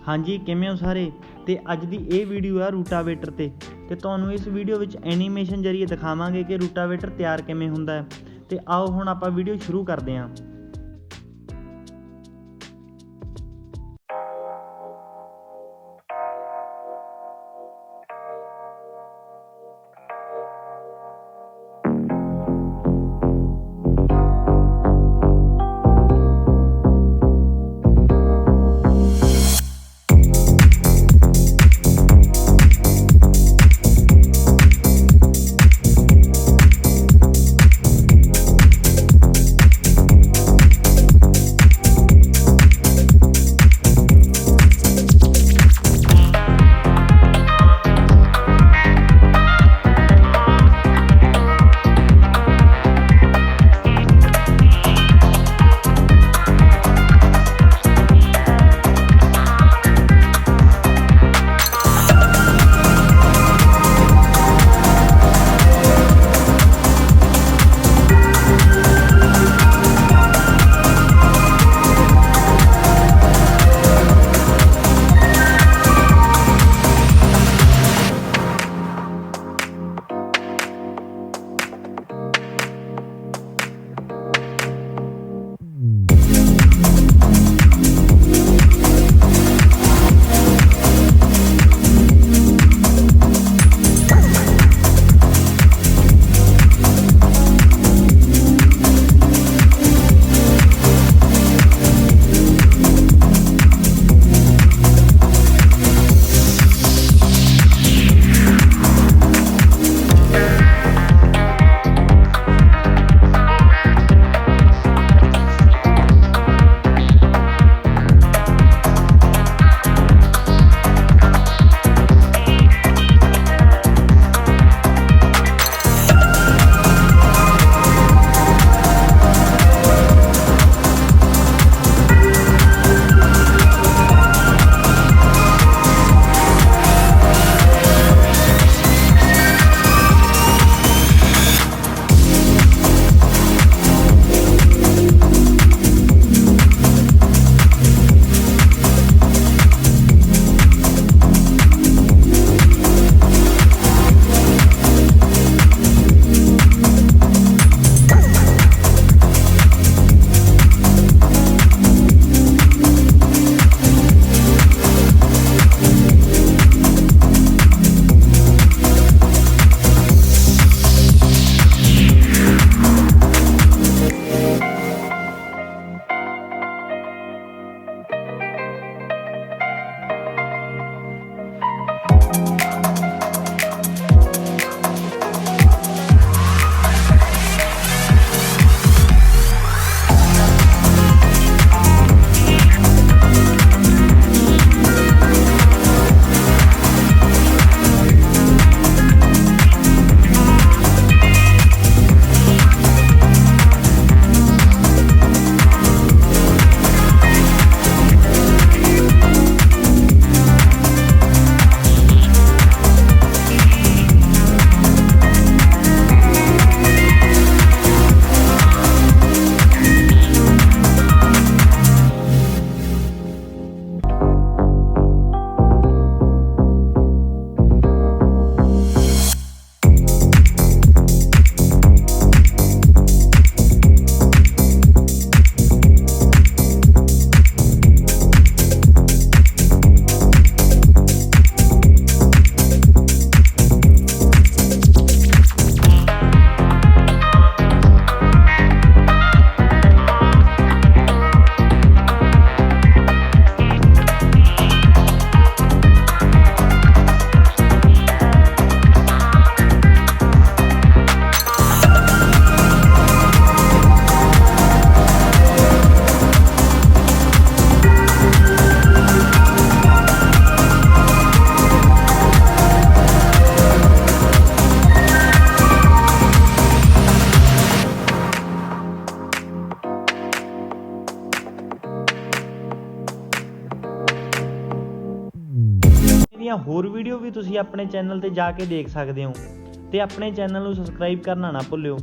हाँ जी किवें हो सारे। तो अज की ये वीडियो आ रूटावेटर ते तुहानूं इस वीडियो में एनीमेशन जरिए दिखावांगे कि रूटावेटर तैयार किवें हुंदा है। तो आओ हुण आपां वीडियो शुरू करते हैं। ਦੀਆਂ ਹੋਰ ਵੀਡੀਓ ਵੀ ਤੁਸੀਂ ਆਪਣੇ ਚੈਨਲ ਤੇ ਜਾ ਕੇ ਦੇਖ ਸਕਦੇ ਹੋ ਤੇ ਆਪਣੇ ਚੈਨਲ ਨੂੰ ਸਬਸਕ੍ਰਾਈਬ ਕਰਨਾ ਨਾ ਭੁੱਲਿਓ।